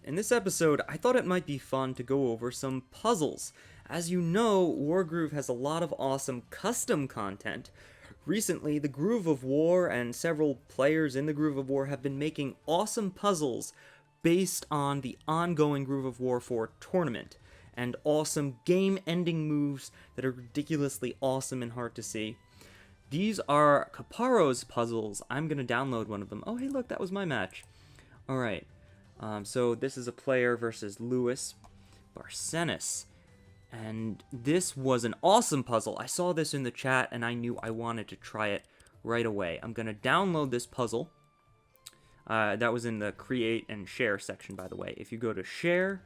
In this episode, I thought it might be fun to go over some puzzles. As you know, Wargroove has a lot of awesome custom content. Recently, the Groove of War and several players in the Groove of War have been making awesome puzzles based on the ongoing Groove of War 4 tournament, and awesome game-ending moves that are ridiculously awesome and hard to see. These are Caparo's puzzles. I'm going to download one of them. Oh, hey, look, that was my match. Alright. So this is a player versus Louis Barcenas. And this was an awesome puzzle. I saw this in the chat and I knew I wanted to try it right away. I'm going to download this puzzle. That was in the create and share section, by the way. If you go to share,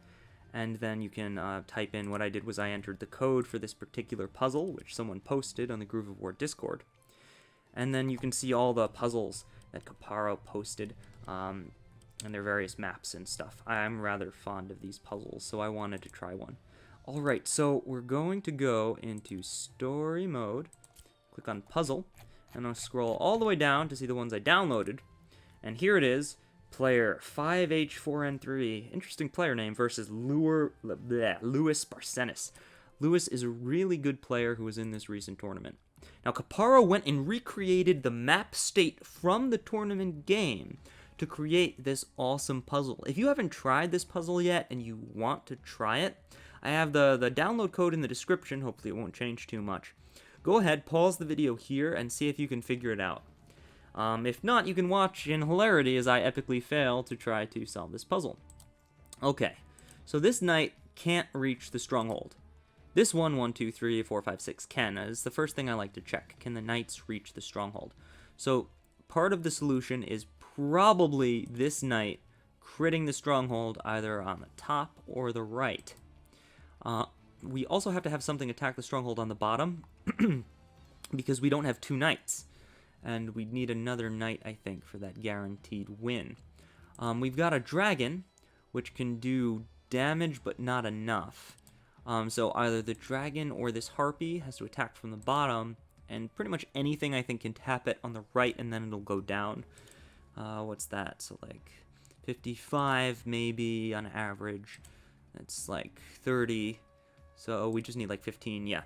and then you can type in, what I did was I entered the code for this particular puzzle, which someone posted on the Groove of War Discord. And then you can see all the puzzles that Caparo posted, and their various maps and stuff. I'm rather fond of these puzzles, so I wanted to try one. Alright, so we're going to go into story mode, click on puzzle, and I'll scroll all the way down to see the ones I downloaded. And here it is, player 5H4N3, interesting player name, versus Louis Barcenas. Louis is a really good player who was in this recent tournament. Now, Caparo went and recreated the map state from the tournament game to create this awesome puzzle. If you haven't tried this puzzle yet and you want to try it, I have the download code in the description. Hopefully it won't change too much. Go ahead, pause the video here, and see if you can figure it out. If not, you can watch in hilarity as I epically fail to try to solve this puzzle. Okay, so this knight can't reach the stronghold. This 1, 2, 3, 4, 5, 6 can. Is the first thing I like to check. Can the knights reach the stronghold? So part of the solution is probably this knight critting the stronghold either on the top or the right. We also have to have something attack the stronghold on the bottom because we don't have two knights. And we'd need another knight, I think, for that guaranteed win. We've got a dragon, which can do damage but not enough. So either the dragon or this harpy has to attack from the bottom, and pretty much anything I think can tap it on the right and then it'll go down. What's that? So like 55 maybe on average. That's like 30. So we just need like 15, yeah.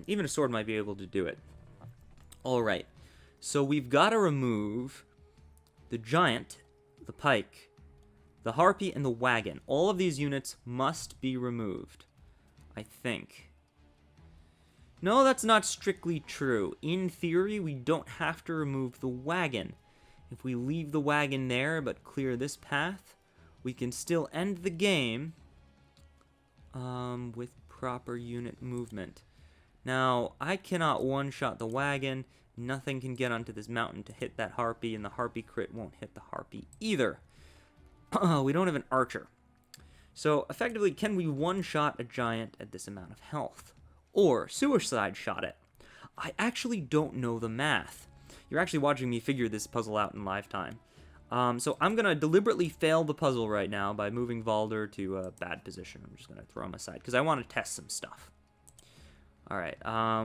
Even a sword might be able to do it. Alright. So we've got to remove the giant, the pike, the harpy, and the wagon. All of these units must be removed, I think. No, that's not strictly true. In theory, we don't have to remove the wagon. If we leave the wagon there but clear this path, we can still end the game with proper unit movement. Now, I cannot one-shot the wagon. Nothing can get onto this mountain to hit that harpy, and the harpy crit won't hit the harpy either. We don't have an archer. So, effectively, can we one-shot a giant at this amount of health? Or suicide shot it? I actually don't know the math. You're actually watching me figure this puzzle out in live time. So I'm going to deliberately fail the puzzle right now by moving Valder to a bad position. I'm just going to throw him aside, because I want to test some stuff. Alright,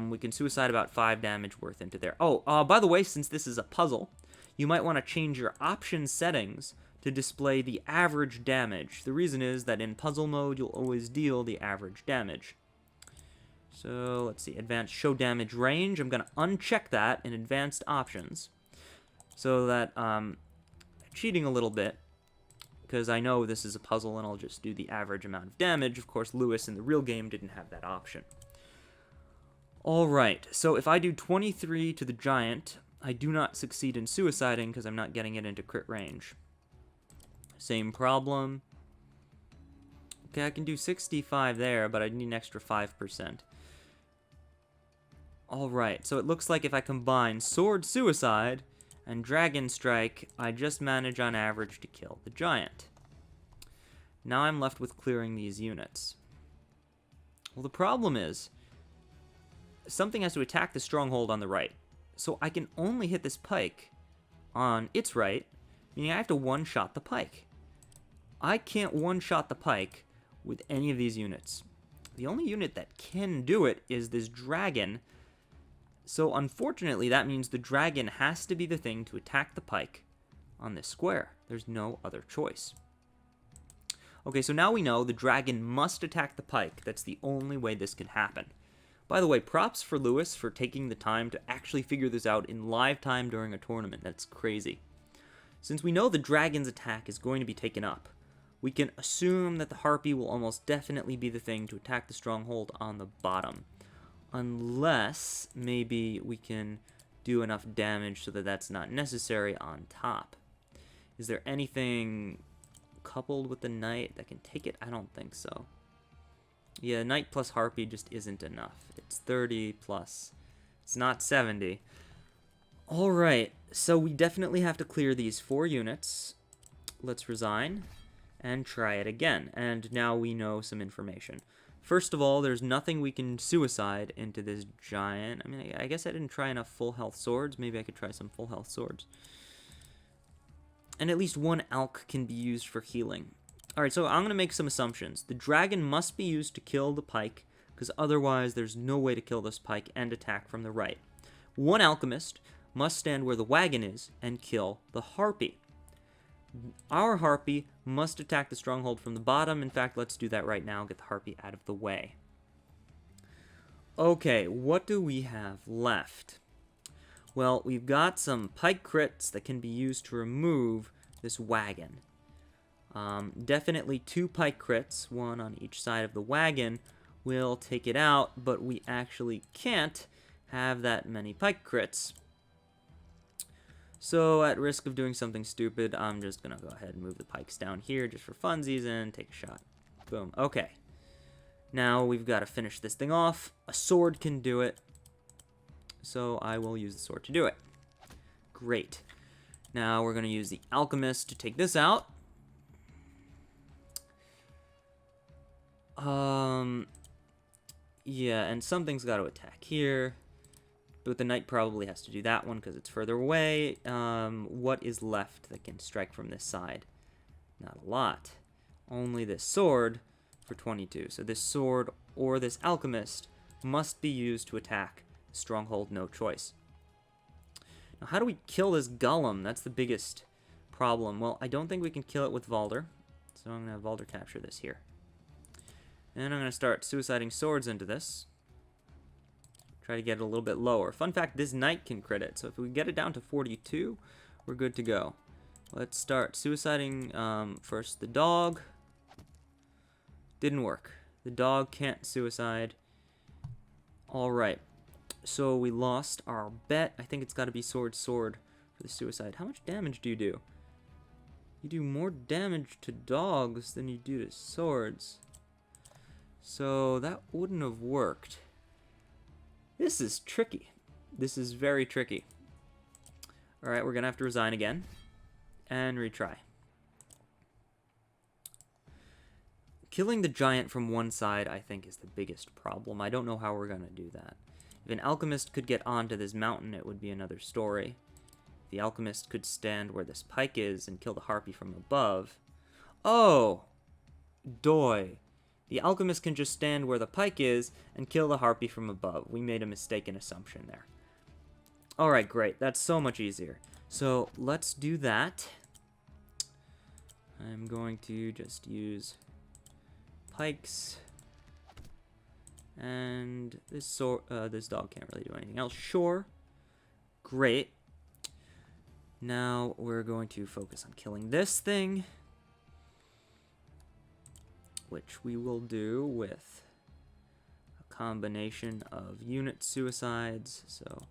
we can suicide about 5 damage worth into there. Oh, by the way, since this is a puzzle, you might want to change your option settings to display the average damage. The reason is that in puzzle mode, you'll always deal the average damage. So, let's see, advanced show damage range. I'm going to uncheck that in advanced options so that, cheating a little bit, because I know this is a puzzle and I'll just do the average amount of damage. Of course, Louis in the real game didn't have that option. Alright, so if I do 23 to the giant, I do not succeed in suiciding because I'm not getting it into crit range. Same problem. Okay, I can do 65 there, but I need an extra 5%. Alright, so it looks like if I combine sword suicide and dragon strike, I just manage on average to kill the giant. Now I'm left with clearing these units. Well, the problem is something has to attack the stronghold on the right. So I can only hit this pike on its right, meaning I have to one-shot the pike. I can't one-shot the pike with any of these units. The only unit that can do it is this dragon. So unfortunately, that means the dragon has to be the thing to attack the pike on this square. There's no other choice. Okay, so now we know the dragon must attack the pike. That's the only way this can happen. By the way, props for Lewis for taking the time to actually figure this out in live time during a tournament. That's crazy. Since we know the dragon's attack is going to be taken up, we can assume that the harpy will almost definitely be the thing to attack the stronghold on the bottom. Unless maybe we can do enough damage so that that's not necessary on top. Is there anything coupled with the knight that can take it? I don't think so. Yeah, knight plus harpy just isn't enough. It's 30 plus. It's not 70. Alright, so we definitely have to clear these 4 units. Let's resign and try it again. And now we know some information. First of all, there's nothing we can suicide into this giant. I mean, I guess I didn't try enough full health swords. Maybe I could try some full health swords. And at least 1 alch can be used for healing. Alright, so I'm going to make some assumptions. The dragon must be used to kill the pike, because otherwise there's no way to kill this pike and attack from the right. 1 alchemist must stand where the wagon is and kill the harpy. Our harpy must attack the stronghold from the bottom. In fact, let's do that right now. Get the harpy out of the way. Okay, what do we have left? Well, we've got some pike crits that can be used to remove this wagon. Definitely 2 pike crits, 1 on each side of the wagon, will take it out, but we actually can't have that many pike crits. So, at risk of doing something stupid, I'm just going to go ahead and move the pikes down here just for funsies and take a shot. Boom. Okay. Now we've got to finish this thing off. A sword can do it. So I will use the sword to do it. Great. Now we're going to use the alchemist to take this out. Yeah, and something's got to attack here. But the knight probably has to do that one because it's further away. What is left that can strike from this side? Not a lot. Only this sword for 22. So this sword or this alchemist must be used to attack the stronghold, no choice. Now, how do we kill this golem? That's the biggest problem. Well, I don't think we can kill it with Valder. So I'm going to have Valder capture this here. And I'm going to start suiciding swords into this. Try to get it a little bit lower. Fun fact, this knight can crit it. So if we get it down to 42, we're good to go. Let's start suiciding first the dog. Didn't work. The dog can't suicide. Alright. So we lost our bet. I think it's got to be sword for the suicide. How much damage do you do? You do more damage to dogs than you do to swords. So that wouldn't have worked. This is tricky. This is very tricky. Alright, we're going to have to resign again. And retry. Killing the giant from one side, I think, is the biggest problem. I don't know how we're going to do that. If an alchemist could get onto this mountain, it would be another story. The alchemist could stand where this pike is and kill the harpy from above. Oh! Doy. The alchemist can just stand where the pike is and kill the harpy from above. We made a mistaken assumption there. Alright, great. That's so much easier. So, let's do that. I'm going to just use pikes. And this dog can't really do anything else. Sure. Great. Now we're going to focus on killing this thing, which we will do with a combination of unit suicides. So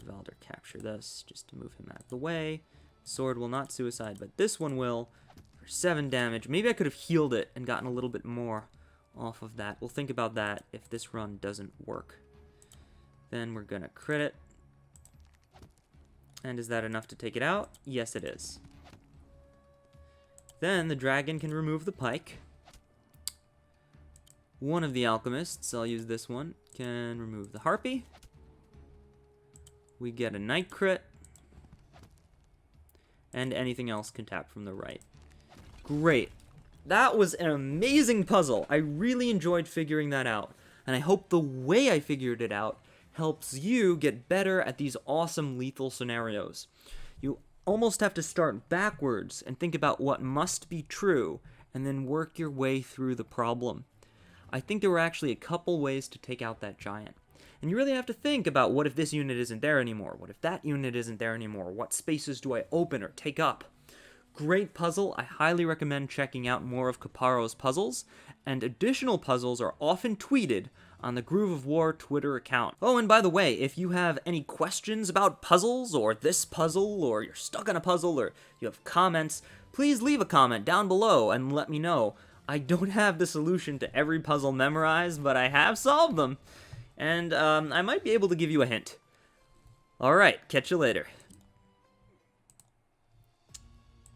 Valder capture this just to move him out of the way. Sword will not suicide, but this one will for 7 damage. Maybe I could have healed it and gotten a little bit more off of that. We'll think about that if this run doesn't work. Then we're gonna crit it. And is that enough to take it out? Yes, it is. Then the dragon can remove the pike. One of the alchemists, I'll use this one, can remove the harpy. We get a knight crit. And anything else can tap from the right. Great. That was an amazing puzzle. I really enjoyed figuring that out. And I hope the way I figured it out helps you get better at these awesome lethal scenarios. You almost have to start backwards and think about what must be true, and then work your way through the problem. I think there were actually a couple ways to take out that giant. And you really have to think about, what if this unit isn't there anymore? What if that unit isn't there anymore? What spaces do I open or take up? Great puzzle. I highly recommend checking out more of Caparo's puzzles, and additional puzzles are often tweeted on the Groove of War Twitter account. Oh, and by the way, if you have any questions about puzzles, or this puzzle, or you're stuck on a puzzle, or you have comments, please leave a comment down below and let me know. I don't have the solution to every puzzle memorized, but I have solved them, and I might be able to give you a hint. Alright, catch you later.